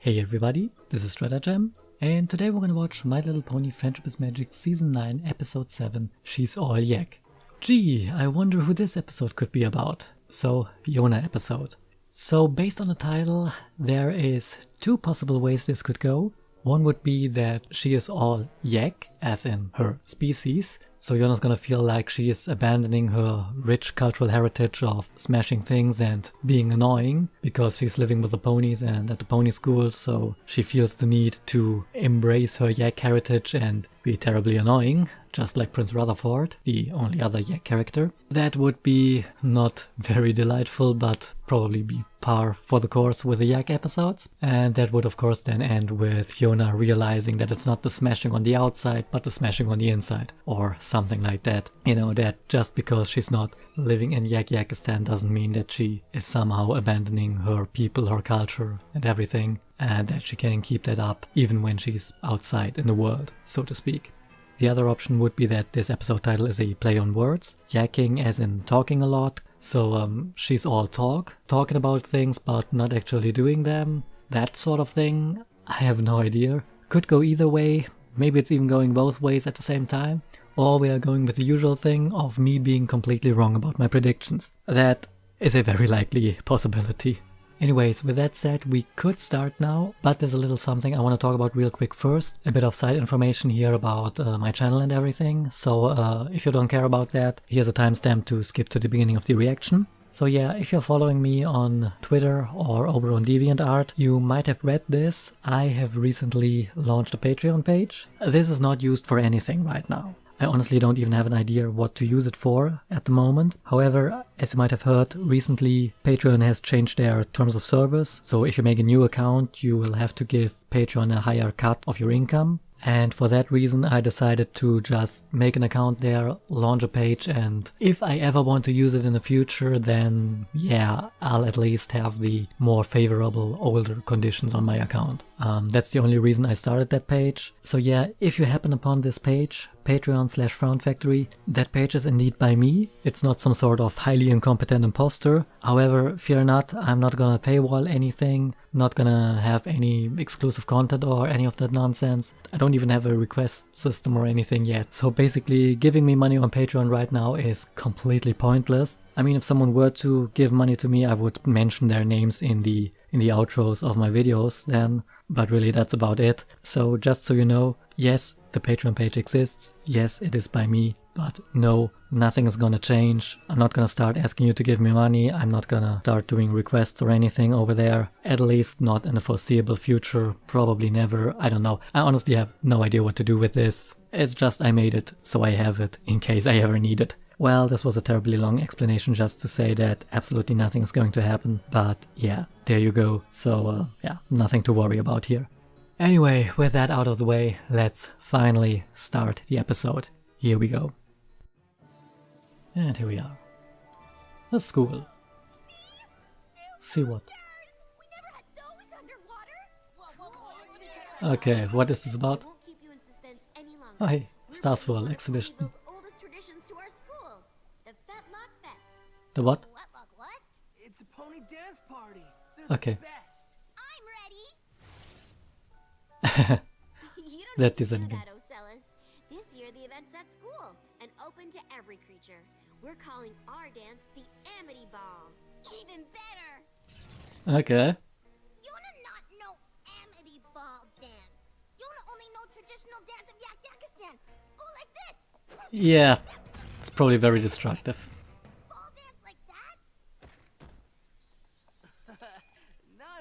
Hey everybody, this is Stratagem, and today we're gonna watch My Little Pony Friendship is Magic Season 9 Episode 7, She's All Yak. Gee, I wonder who this episode could be about. So, Yona episode. So based on the title, there is two possible ways this could go. One would be that she is all yak, as in her species. So Yona's gonna feel like she is abandoning her rich cultural heritage of smashing things and being annoying because she's living with the ponies and at the pony school, so she feels the need to embrace her yak heritage and be terribly annoying, just like Prince Rutherford, the only other yak character. That would be not very delightful, but probably be par for the course with the yak episodes. And that would of course then end with Yona realizing that it's not the smashing on the outside, but the smashing on the inside, or something like that. You know, that just because she's not living in Yakistan doesn't mean that she is somehow abandoning her people, her culture and everything, and that she can keep that up even when she's outside in the world, so to speak. The other option would be that this episode title is a play on words, yakking as in talking a lot, so she's all talking about things but not actually doing them, that sort of thing. I have no idea. Could go either way, maybe it's even going both ways at the same time, or we are going with the usual thing of me being completely wrong about my predictions. That is a very likely possibility. Anyways, with that said, we could start now, but there's a little something I want to talk about real quick first. A bit of side information here about my channel and everything, so if you don't care about that, here's a timestamp to skip to the beginning of the reaction. So yeah, if you're following me on Twitter or over on DeviantArt, you might have read this. I have recently launched a Patreon page. This is not used for anything right now. I honestly don't even have an idea what to use it for at the moment. However, as you might have heard, recently Patreon has changed their terms of service. So if you make a new account, you will have to give Patreon a higher cut of your income. And for that reason, I decided to just make an account there, launch a page, and if I ever want to use it in the future, then yeah, I'll at least have the more favorable older conditions on my account. That's the only reason I started that page. So yeah, if you happen upon this page, Patreon/Frown Factory, that page is indeed by me. It's not some sort of highly incompetent imposter. However, fear not, I'm not gonna paywall anything, not gonna have any exclusive content or any of that nonsense. I don't even have a request system or anything yet. So basically, giving me money on Patreon right now is completely pointless. I mean, if someone were to give money to me, I would mention their names in the outros of my videos then, but really that's about it. So just so you know, yes, the Patreon page exists, yes, it is by me, but no, nothing is gonna change. I'm not gonna start asking you to give me money, I'm not gonna start doing requests or anything over there, at least not in the foreseeable future, probably never, I don't know. I honestly have no idea what to do with this. It's just I made it, so I have it, in case I ever need it. Well, this was a terribly long explanation just to say that absolutely nothing is going to happen, but yeah, there you go. So yeah, nothing to worry about here. Anyway, with that out of the way, let's finally start the episode. Here we go. And here we are. A school. See what? Okay, what is this about? Oh hey, Star Swirl exhibition. The what? It's a pony dance party. Okay. I'm ready. That is anything. This year the event's at school and open to every creature. We're calling our dance the Amity Ball. Even better. Okay. Yona not know Amity Ball dance. Yona only know traditional dance of Yakistan. Go like this. Yeah, it's probably very destructive.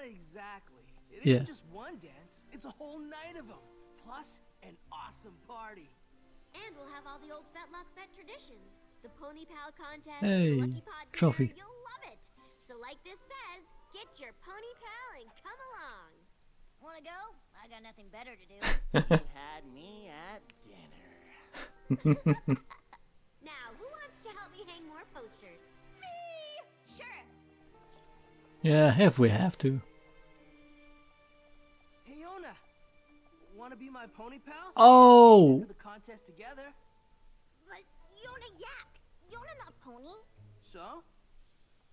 Exactly. It Yeah. isn't just one dance, it's a whole night of them. Plus, an awesome party. And we'll have all the old Fetlock Fet traditions. The Pony Pal contest, Hey, the Lucky Pod trophy. dinner, you'll love it. So like this says, get your Pony Pal and come along. Wanna go? I got nothing better to do. Had me at dinner. Now, who wants to help me hang more posters? Me! Sure. Yeah, if we have to. Hey, Yona, wanna be my pony pal? Oh! Enter the contest together. But Yona Yak. Yona not pony. So?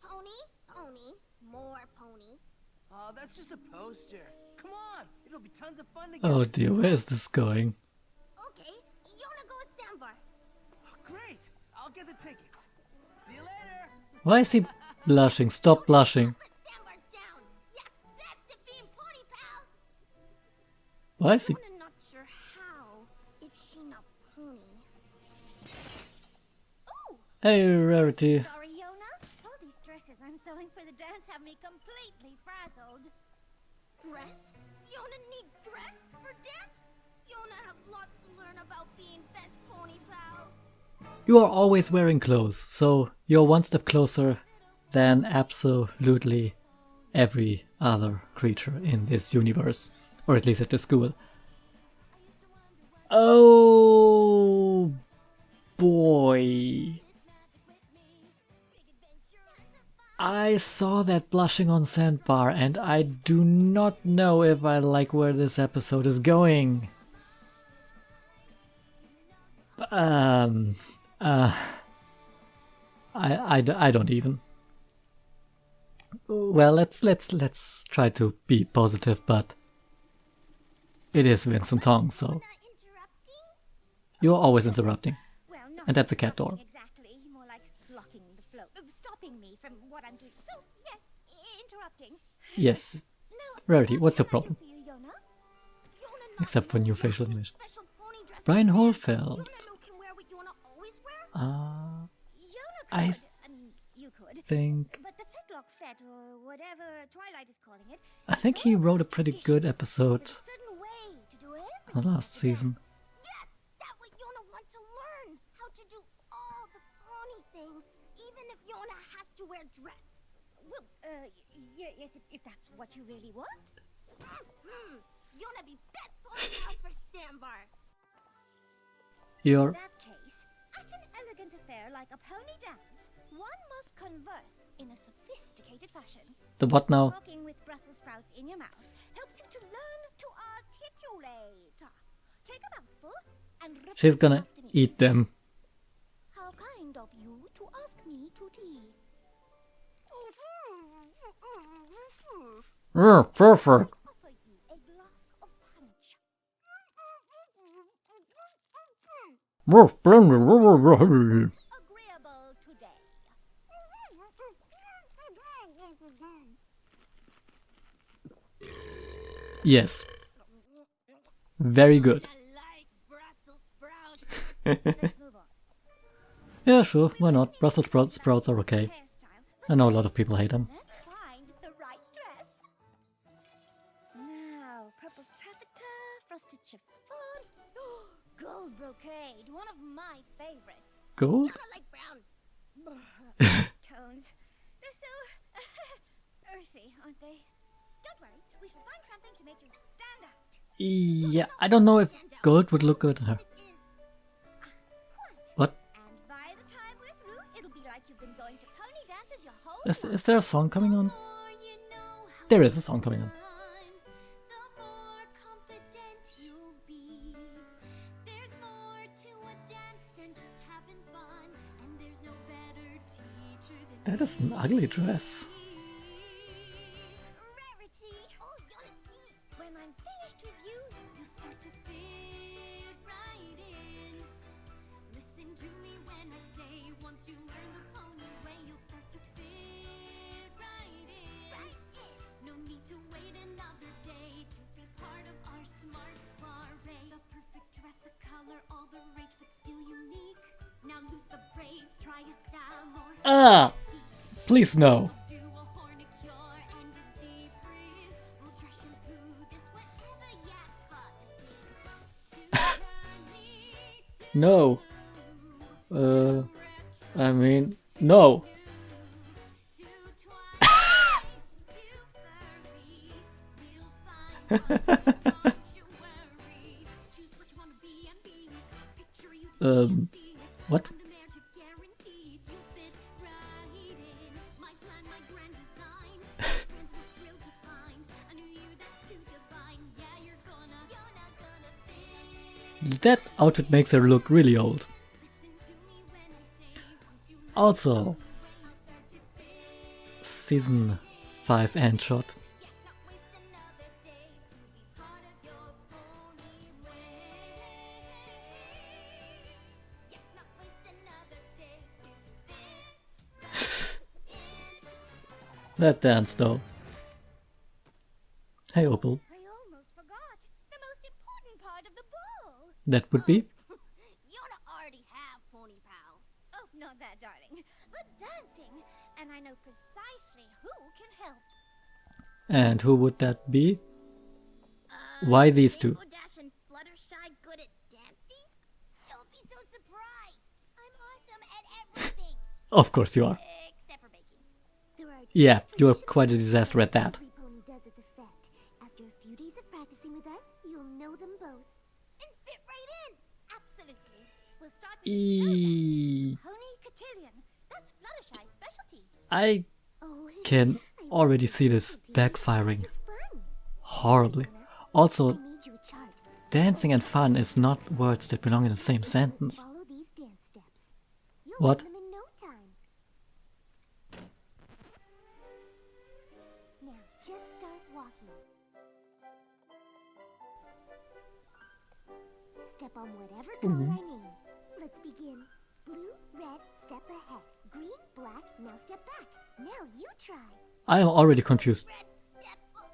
Pony, pony, more pony. Oh, that's just a poster. Come on, it'll be tons of fun together. Oh dear, where is this going? Okay, Yona go with Sambar. Oh, great, I'll get the tickets. See you later. Why is he blushing? Stop blushing. Let Sambar down. Yeah, best to FiM pony pal. Why is he? Yona not sure how if she not pony. Ooh, Hey, Rarity. sorry Yona. All these dresses I'm sewing for the dance have me completely frazzled. Dress? Yona need dress for dance? Yona have lots to learn about being best pony pal. You are always wearing clothes, so you're one step closer than absolutely every other creature in this universe. Or at least at the school. Oh boy. I saw that blushing on Sandbar and I do not know if I like where this episode is going. I don't even. Well, let's try to be positive, but it is Vincent Tong, so Not interrupting? you're always interrupting. Well, not And that's a cat door. exactly. More like blocking the flow, stopping me from what I'm doing. So yes, interrupting. Yes. No, Rarity, what's your problem? for you, Yona. Yona not Except for knows new about facial the animation. special pony dress Brian for dance. Holfeld. Yona no can wear what Yona always wear. I Yona could. You could. think But the fetlock fet or whatever Twilight is calling it. I think he wrote a pretty good episode There's a certain way to do everything. the last season. Yes, that what Yona wants to learn. How to do all the pony things, even if Yona has to wear dress. Well, yes, if that's what you really want. Yona be best pony pal for Sambar. In You're that case, at an elegant affair like a pony dance, one must converse in a sophisticated fashion. the what now? Talking with Brussels sprouts in your mouth helps you to learn to articulate. Take a mouthful and repeat She's gonna after me. eat them. How kind of you to ask me to tea. Perfect. Offer you a glass of punch. Agreeable today. Yes. Very good. I like Brussels sprouts. Let's move on. Yeah, sure, why not? Brussels sprouts are okay. Hairstyle. I know a lot of people hate them. Let's find the right dress. Now, purple taffeta, frosted chiffon. Gold brocade, one of my favorites. Gold? I like brown. Tones. They're so earthy, aren't they? Don't worry, we should find something to make you stand out. Yeah, I don't know if gold would look good on her. Quite. What? And by the time we're through, it'll be like you've been going to pony dances your whole Is there a song coming on? more you know how There is a song coming on. the more confident you'll be. There's more to a dance than just having fun, and there's no better teacher than That is an ugly dress. Rarity. Oh, you'll see. When I'm finished with you, you start to fit right in. Listen to me when I say, once you learn the pony way, you'll start to fit right in. No need to wait another day to be part of our smart soiree. The perfect dress, a color, all the rage, but still unique. Now loose the braids, try a style more. Ah! Please no. Do a hornicure and a deep freeze. We'll dress shampoo this whatever yak caucuses. No. I mean, no. What? That outfit makes her look really old. Also, season 5 end shot. That dance though. Hey Opal. I almost forgot the most important part of the ball. That would be? Yona already have pony pal. Oh, not that, darling. But dancing, and I know precisely who can help. And who would that be? Why these two? Rainbow Dash and Fluttershy good at dancing? Don't be so surprised. I'm awesome at everything. Of course you are. Except for baking. There are Yeah, you're quite a disaster at that. every pony does at the fete. After a few days of practicing with us, you'll know them both. And fit right in. Absolutely. We'll start with Pony Cotillion. That's Fluttershy's specialty. I Oh, can already see this backfiring just fun. horribly. Also, I made you a chart. dancing and fun is not words that belong in the same sentence. Follow these dance steps. You'll What? learn them in no time. Now just start walking. Step on whatever color I name. Let's begin. Blue, red, step ahead. Green, black, now step back. Now you try. I am already confused. Red, step up.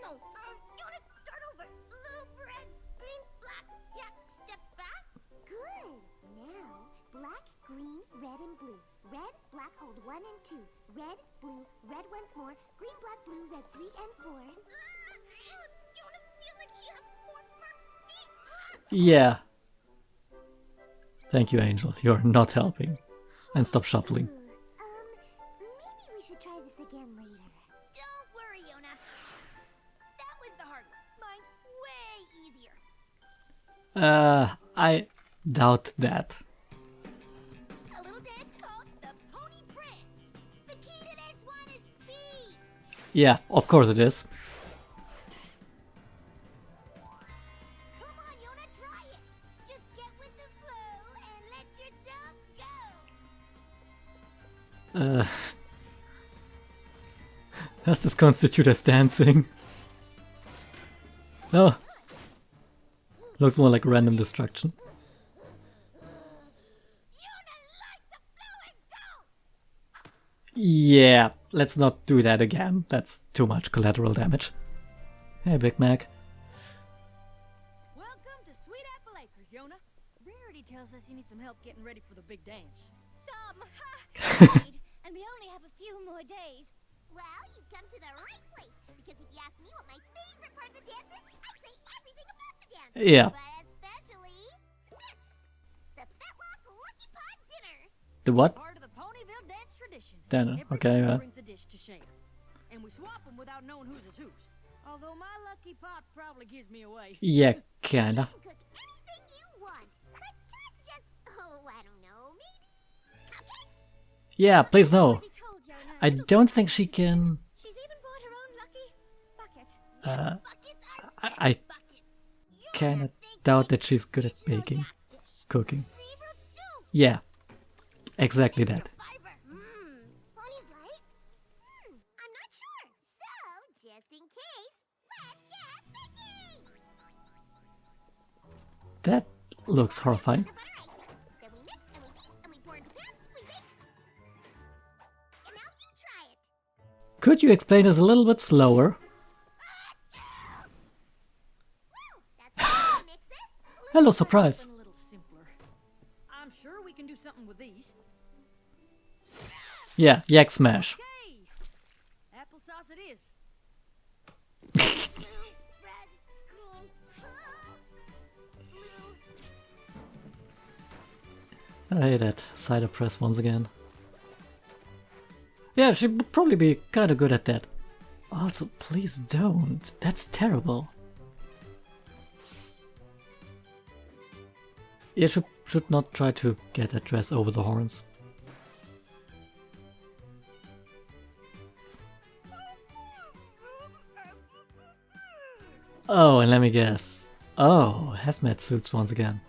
No, you wanna start over. Blue, red, green, black. Yeah, step back. Good. Now, black, green, red, and blue. Red, black, hold 1 and 2. Red, blue, red once more. Green, black, blue, red 3 and 4. You wanna feel like she has 4 more feet? Yeah. Thank you, Angel. You're not helping. And stop shuffling. Maybe we should try this again later. Don't worry, Yona. That was the hard one. Mine's way easier. I doubt that. A little dance called the Pony Prance. The key to this one is speed. Yeah, of course it is. Come on, Yona, try it. Just get with the flow and let yourself go. Does this constitute as dancing? No. Looks more like random destruction. Yona, let the flow and go. Yeah, let's not do that again. That's too much collateral damage. Hey, Big Mac. Welcome to Sweet Apple Acres, Yona. Rarity tells us you need some help getting ready for the big dance. Right, and we only have a few more days. Well, you've come to the right place, because if you ask me what my favorite part of the dance is, I'd say everything about the dance. Yeah. But especially this, the Fetlock Lucky Pot Dinner. The what? Part of the Ponyville dance tradition. Dinner, Every okay, member yeah. brings a dish to share, and we swap them without knowing whose is whose. Although my lucky pot probably gives me away. Yeah, kinda. You can cook anything you want. But can I suggest, I don't know, maybe cupcakes? Yeah, please no. Already told Yona. I don't think she can. She's even brought her own lucky bucket. Buckets are I buckets. kinda doubt that she's good at baking, cooking. Favorite stew. Yeah, exactly that. Fiber. Ponies like? I'm not sure. So, just in case, let's get baking. That looks horrifying. The butter ice. Then we mix and we beat and we pour into pans. We bake. And now you try it. Could you explain this a little bit slower? Woo! That's how you mix it. Hello, surprise. Something a little simpler. I'm sure we can do something with these. Yeah, yak smash. Okay, applesauce it is. Red, green, blue. I hate that cider press once again. Yeah, she'd probably be kinda good at that. Also, please don't. That's terrible. Yeah, should not try to get that dress over the horns. Oh, and let me guess. Oh, hazmat suits once again.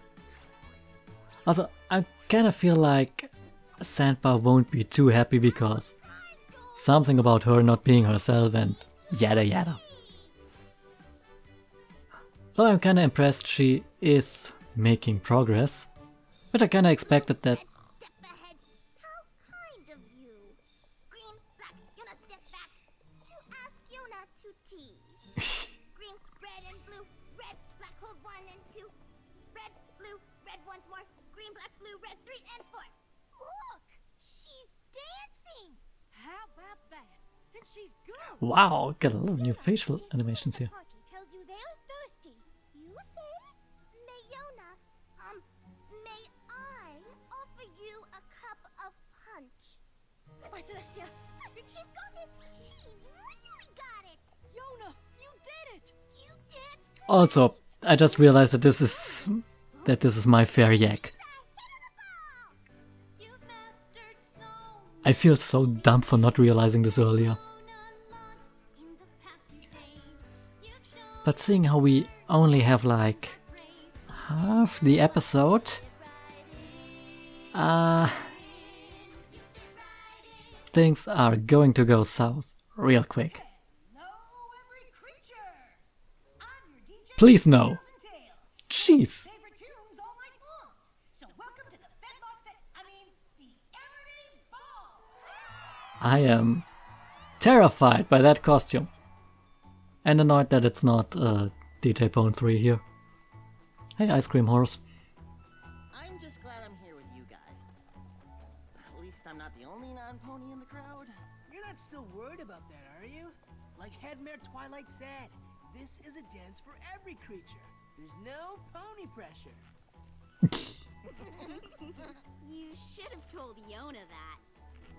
Also, I kinda feel like Sandbar won't be too happy because something about her not being herself and yada yada. Though I'm kinda impressed she is making progress, but I kinda expected that. Step ahead. How kind of you. Green, black, Yona, step back. that. And she's good. Wow, got a lot of new facial animations here. Party tells you they're thirsty. You say? Mayona, may I offer you a cup of punch? Why, Celestia, I think she's got it. She's really got it. Yona, you did it. You did. Also, I just realized that this is my fair yak. You've mastered so I feel so dumb for not realizing this earlier. in the past few days. You've shown But seeing how we only have like half the episode, things are going to go south real quick. every creature. I'm your DJ. Please no. Jeez. Favorite tunes all night long. So welcome to the the Amity Ball. I am terrified by that costume. And annoyed that it's not DJ Pone 3 here. Hey, Ice Cream Horse. I'm just glad I'm here with you guys. At least I'm not the only non-pony in the crowd. You're not still worried about that, are you? Like Headmare Twilight said, this is a dance for every creature. There's no pony pressure. You should have told Yona that.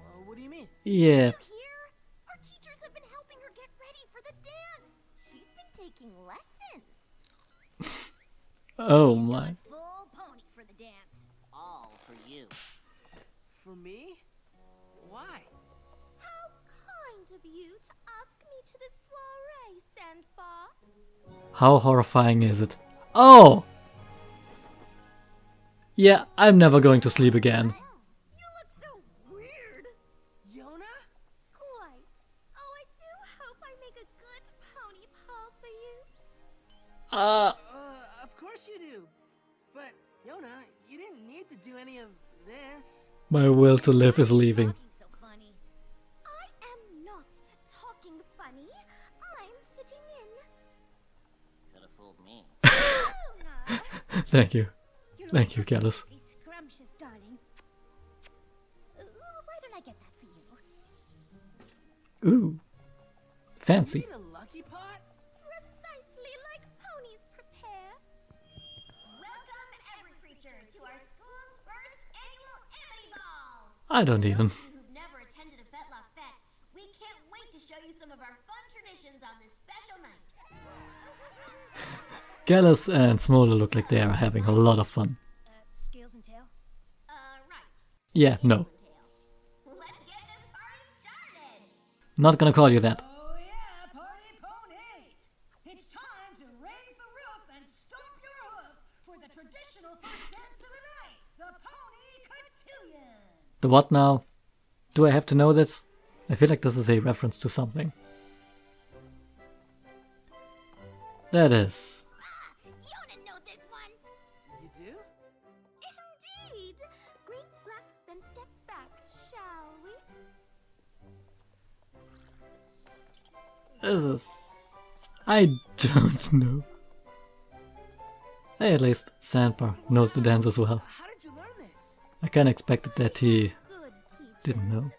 Well, what do you mean? Yeah, Here, our teachers have been helping her get ready for the dance. She's been taking lessons. oh my. Full pony for the dance. All for you. For me? Why? How kind of you to ask me to the soiree, Sandbar. How horrifying is it? Oh! Yeah, I'm never going to sleep again. You look so weird. Yona? Quite. Oh, I do hope I make a good pony paw for you. Of course you do. But, Yona, you didn't need to do any of this. My will to live is leaving. Talking so funny. I am not talking funny. I'm fitting in. Could have fooled me. Yona. Thank you. Thank you, Gallus. Be scrumptious, darling. Why don't I get that for you? Ooh. Fancy. Need a lucky pot? Precisely like ponies prepare. Welcome, every creature, to our school's first annual Amity Ball. I don't even. Who've never attended a fête la fête, we can't wait to show you some of our fun traditions on this special night. Gallus and Smolder look like they are having a lot of fun. Scales and tail? Right. Yeah, no. Let's get this party started. Not gonna call you that. Oh yeah, party ponies! It's time to raise the roof and stomp your hoof for the traditional first dance of the night, the Pony Cotillion! The what now? Do I have to know this? I feel like this is a reference to something. That is. Yona know this one. You do? Indeed. Green, black, then step back, shall we? This is. I don't know. Hey, at least Sandbar knows the dance as well. How did you learn this? I kinda expected that he Good teacher. didn't know.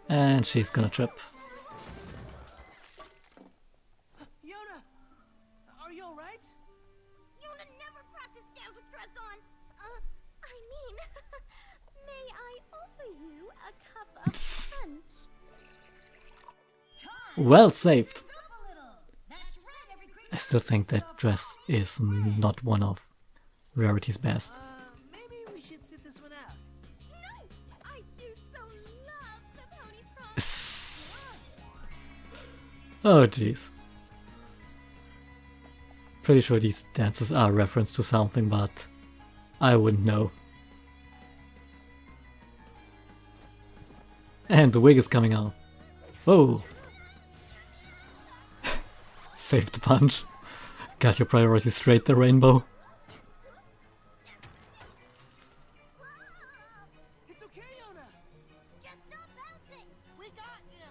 And she's gonna trip. Yona! Are you alright? Yona never practiced dance with dress on. I mean, may I offer you a cup of punch? Well saved. Up a little. That's right, every creature. I still think that dress is not one of Rarity's best. Maybe we should sit this one out. No, I do so love the pony prom. Oh jeez. Pretty sure these dances are a reference to something, but I wouldn't know. And the wig is coming off. Whoa! Saved the punch. Got your priorities straight there, Rainbow. It's okay, Yona. Just stop bouncing. We got you!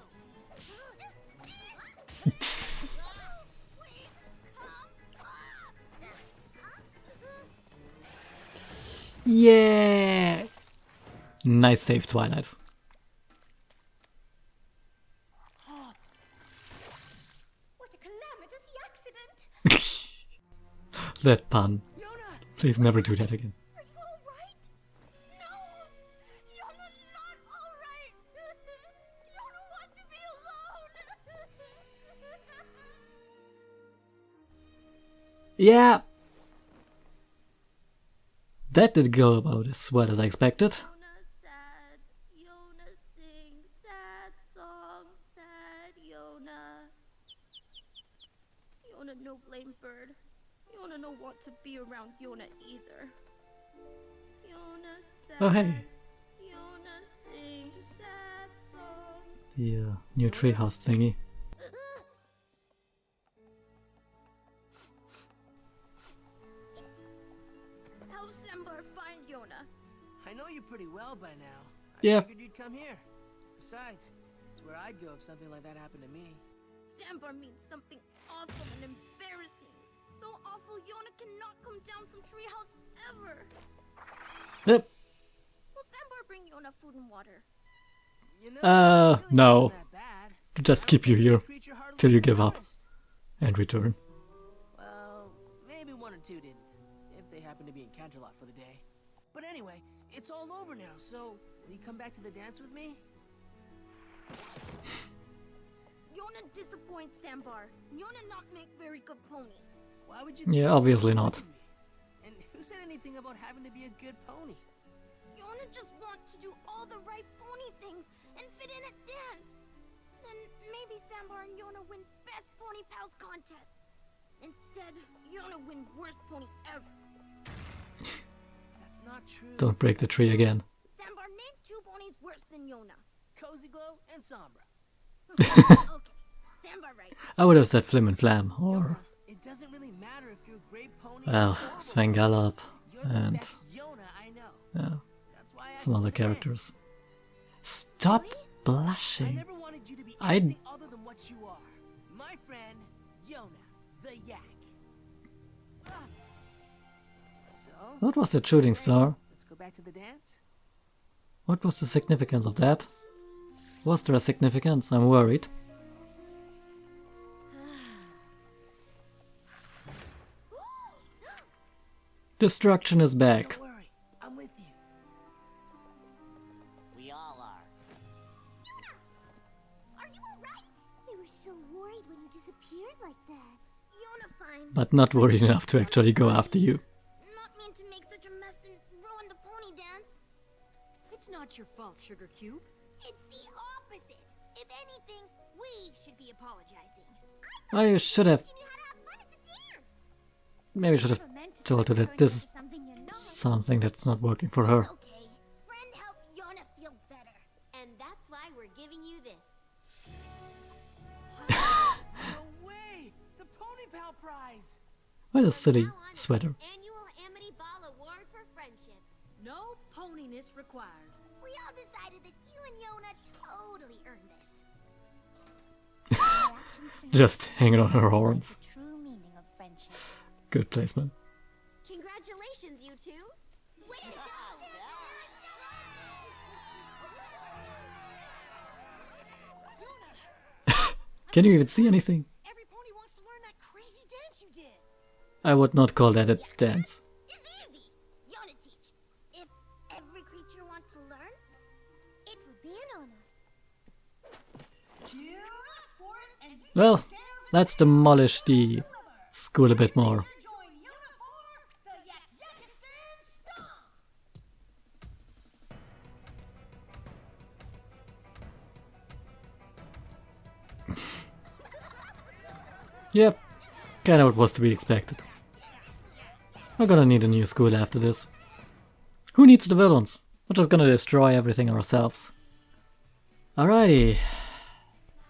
Yeah! Nice save, Twilight. That pun. Yona! Please never do that again. Are you alright? No! Yona not alright! Yona wants to be alone! Yeah. That did go about as well as I expected. Yona sad. Yona sings sad songs. Sad Yona. Yona no blame bird. Yona no want to be around Yona either. Yona sad. Oh hey, Yona sings sad songs. the new treehouse thingy. How's Sambar find Yona? I know you pretty well by now. Yeah. I figured you'd come here. Besides, it's where I'd go if something like that happened to me. Sambar means something awful and embarrassing. So awful Yona cannot come down from treehouse ever. Yep. Will Sambar bring Yona food and water? You know, it really No. wasn't that bad. To just keep you here Creature hardly till you even give up noticed. and return. Well, maybe one or two didn't, if they happened to be in Canterlot for the day. But anyway, it's all over now, so will you come back to the dance with me? Yona disappoints Sambar. Yona not make very good pony. Why would you? Yeah, think obviously you not. disappointed me? And who said anything about having to be a good pony? Yona just want to do all the right pony things and fit in at dance. Then maybe Sambar and Yona win best pony pals contest. Instead, Yona win worst pony ever. That's not true. Don't break the tree again. Sambar named two ponies worse than Yona. Cozy Glow and Sombra. Okay, Sambar right. I would have said Flim and Flam, or, It doesn't really matter if you're a great pony. well, or a Svengalop You're the and best Yona I know. yeah, That's why I some asked other you to dance. characters. Stop I blushing. never wanted you to be I- anything other than what you are. My friend, Yona, the yak. Ah. So, What was the shooting star? let's go back to the dance. What was the significance of that? Was there a significance? I'm worried. Destruction is back. Don't worry, I'm with you. We all are. Are you alright? They were so worried when you disappeared like that. Yona fine. But not worried enough to actually go after you. Not mean to make such a mess and ruin the pony dance. It's not your fault, Sugar Cube. It's the opposite. If anything, we should be apologizing. I should have, You knew how to have fun at the dance. maybe should have told her that this is something that's not working for her. Okay, friend helped Yona feel better. And that's why we're giving you this. No way! The Pony Pal prize! What a silly sweater. Annual Amity Ball Award for Friendship. No poniness required. We all decided that you and Yona totally earned this. Just hanging on her horns. The true meaning of friendship. Good placement. Congratulations, you two. Way to go! Can you even see anything? Every pony wants to learn that crazy dance you did. I would not call that a dance. It's easy. Yona teach. If every creature wants to learn, it would be an honor. You asked for it, and you Well, scales and let's demolish the school a bit more. join Yona for the Yak Yakistan Stomp. Yep, kinda what was to be expected. We're gonna need a new school after this. Who needs the villains? We're just gonna destroy everything ourselves. Alrighty.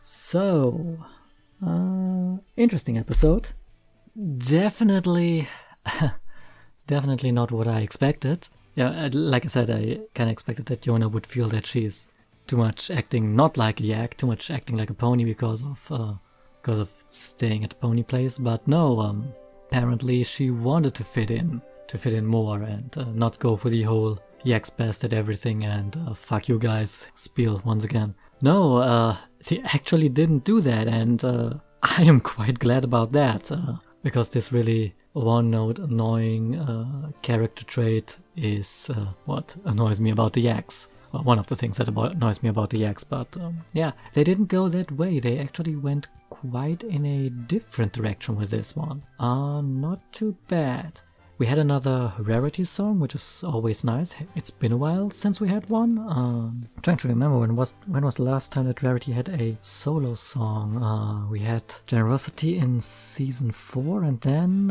So, interesting episode. Definitely, definitely not what I expected. Yeah, like I said, I kinda expected that Yona would feel that she's too much acting not like a yak, too much acting like a pony because of staying at the pony place. But no, apparently she wanted to fit in more and not go for the whole yak's best at everything and fuck you guys spiel once again. No, they actually didn't do that, and I am quite glad about that. because this really one-note annoying character trait is what annoys me about the Yaks. Well, one of the things that annoys me about the Yaks, but yeah, they didn't go that way. They actually went quite in a different direction with this one. Not too bad. We had another rarity song, which is always nice. It's been a while since we had one. Trying to remember when was the last time that Rarity had a solo song. We had Generosity in season 4, and then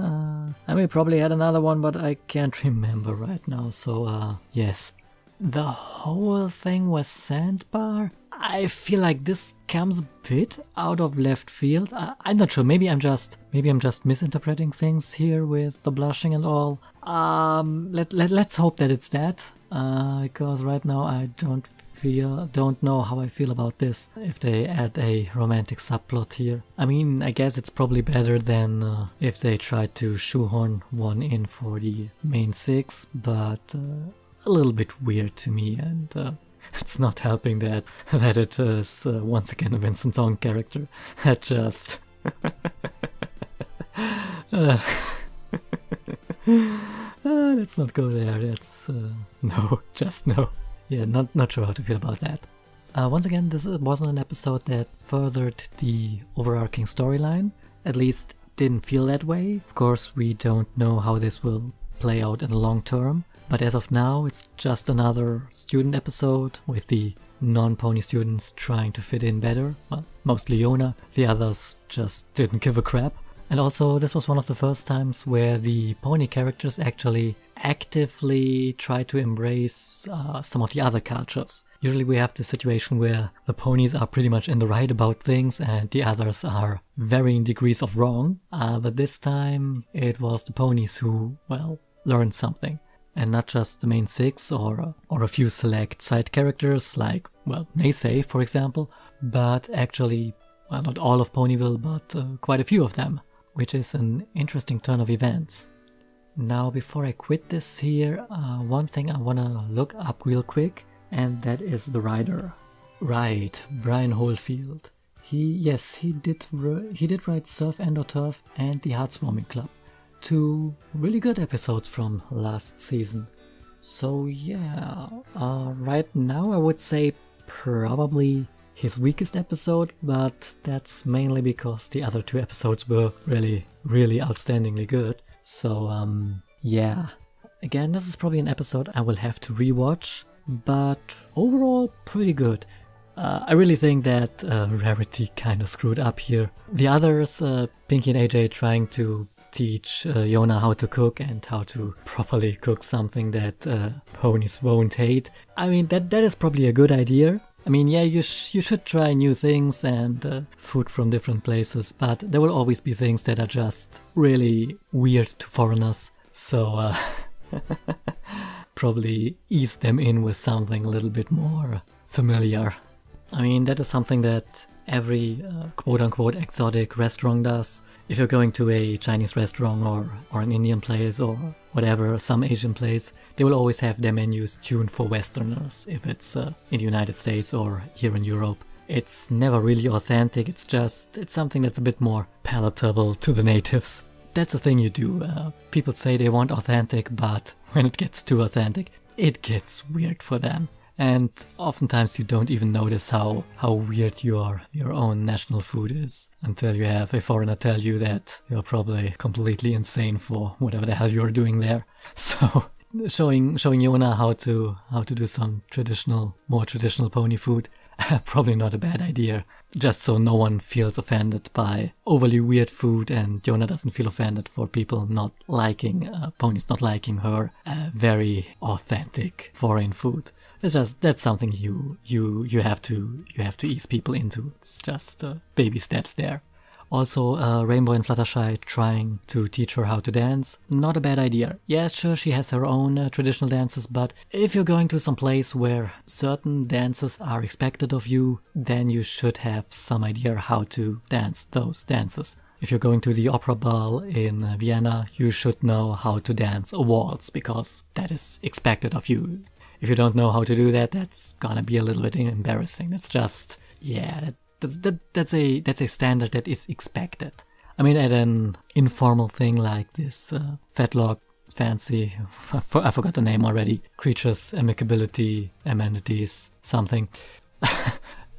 and we probably had another one, but I can't remember right now. So yes, the whole thing was Sandbar. I feel like this comes a bit out of left field. I'm not sure. Maybe I'm just misinterpreting things here with the blushing and all. Let's hope that it's that. Because right now I don't know how I feel about this. If they add a romantic subplot here, I mean, I guess it's probably better than if they try to shoehorn one in for the main 6, but a little bit weird to me, and it's not helping that it is once again a Vincent Song character. That just let's not go there. That's no, just no. Yeah, not sure how to feel about that. Once again, this wasn't an episode that furthered the overarching storyline. At least didn't feel that way. Of course, we don't know how this will play out in the long term. But as of now, it's just another student episode with the non-pony students trying to fit in better. Well, mostly Yona, the others just didn't give a crap. And also, this was one of the first times where the pony characters actually actively try to embrace some of the other cultures. Usually we have the situation where the ponies are pretty much in the right about things and the others are varying degrees of wrong. But this time it was the ponies who, well, learned something. And not just the main 6 or a few select side characters like, well, Naysay, for example, but actually, well, not all of Ponyville, but quite a few of them, which is an interesting turn of events. Now, before I quit this here, one thing I want to look up real quick, and that is the writer. Right, Brian Holefield. He did write Surf and Turf and the Heartswarming Club. 2 really good episodes from last season. So yeah, right now I would say probably his weakest episode, but that's mainly because the other 2 episodes were really, really outstandingly good. So yeah, again, this is probably an episode I will have to rewatch, but overall pretty good. I really think that Rarity kind of screwed up here. The others, Pinky and AJ trying to teach Yona how to cook and how to properly cook something that ponies won't hate. I mean, that is probably a good idea. I mean, yeah, you should try new things and food from different places, but there will always be things that are just really weird to foreigners. So probably ease them in with something a little bit more familiar. I mean, that is something that every quote-unquote exotic restaurant does. If you're going to a Chinese restaurant or an Indian place or whatever, some Asian place, they will always have their menus tuned for Westerners, if it's in the United States or here in Europe. It's never really authentic, it's something that's a bit more palatable to the natives. That's a thing you do. People say they want authentic, but when it gets too authentic, it gets weird for them. And oftentimes you don't even notice how weird your own national food is until you have a foreigner tell you that you're probably completely insane for whatever the hell you're doing there. So showing Yona how to do some more traditional pony food, probably not a bad idea. Just so no one feels offended by overly weird food and Yona doesn't feel offended for people not liking ponies not liking her very authentic foreign food. It's just, that's something you have to ease people into. It's just baby steps there. Also, Rainbow and Fluttershy trying to teach her how to dance. Not a bad idea. Yes, sure, she has her own traditional dances, but if you're going to some place where certain dances are expected of you, then you should have some idea how to dance those dances. If you're going to the opera ball in Vienna, you should know how to dance a waltz, because that is expected of you. If you don't know how to do that, that's gonna be a little bit embarrassing. That's just, yeah, that's a standard that is expected. I mean, at an informal thing like this Fetlock fancy, I forgot the name already, creatures, amicability, amenities, something.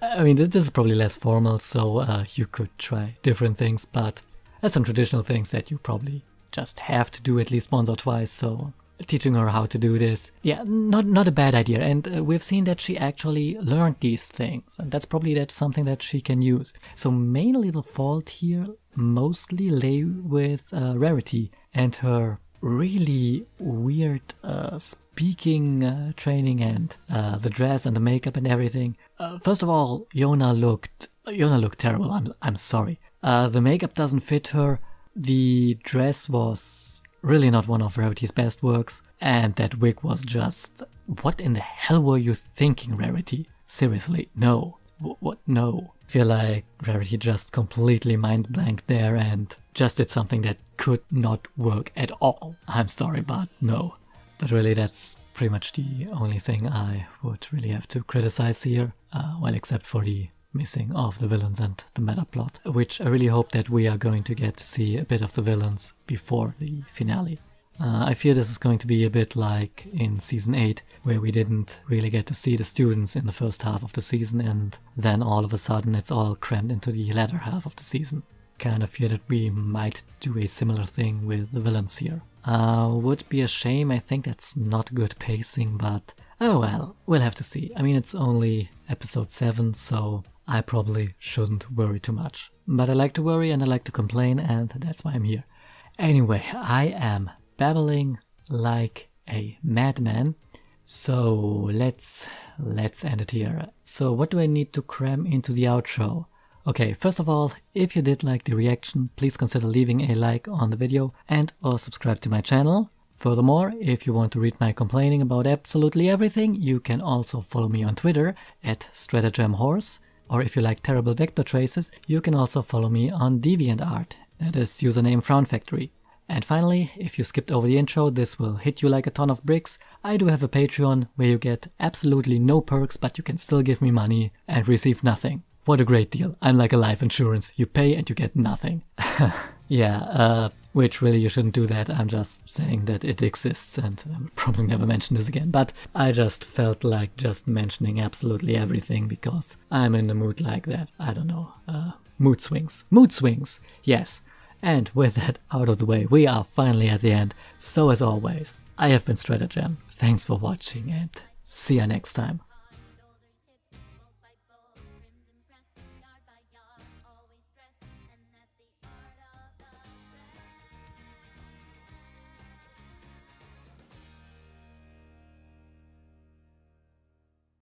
I mean, this is probably less formal, so you could try different things, but there's some traditional things that you probably just have to do at least once or twice, so teaching her how to do this, yeah, not a bad idea. And we've seen that she actually learned these things, and that's something that she can use. So mainly the fault here mostly lay with Rarity and her really weird speaking training and the dress and the makeup and everything. First of all, Yona looked terrible. I'm sorry. The makeup doesn't fit her. The dress was really not one of Rarity's best works, and that wig was just... What in the hell were you thinking, Rarity? Seriously, no. What? No. I feel like Rarity just completely mind-blanked there and just did something that could not work at all. I'm sorry, but no. But really, that's pretty much the only thing I would really have to criticize here, well, except for the missing of the villains and the meta plot, which I really hope that we are going to get to see a bit of the villains before the finale. I fear this is going to be a bit like in Season 8, where we didn't really get to see the students in the first half of the season, and then all of a sudden it's all crammed into the latter half of the season. Kind of fear that we might do a similar thing with the villains here. Would be a shame. I think that's not good pacing, but oh well, we'll have to see. I mean, it's only episode 7, so I probably shouldn't worry too much. But I like to worry and I like to complain, and that's why I'm here. Anyway, I am babbling like a madman, so let's end it here. So what do I need to cram into the outro? Okay, first of all, if you did like the reaction, please consider leaving a like on the video and or subscribe to my channel. Furthermore, if you want to read my complaining about absolutely everything, you can also follow me on Twitter at StrataGemHorse. Or if you like terrible vector traces, you can also follow me on DeviantArt, that is username FrownFactory. And finally, if you skipped over the intro, this will hit you like a ton of bricks. I do have a Patreon where you get absolutely no perks, but you can still give me money and receive nothing. What a great deal. I'm like a life insurance. You pay and you get nothing. Yeah, which really you shouldn't do that. I'm just saying that it exists, and I'll probably never mention this again. But I just felt like just mentioning absolutely everything because I'm in a mood like that. I don't know. Mood swings. Mood swings! Yes. And with that out of the way, we are finally at the end. So as always, I have been StrataGem. Thanks for watching and see ya next time.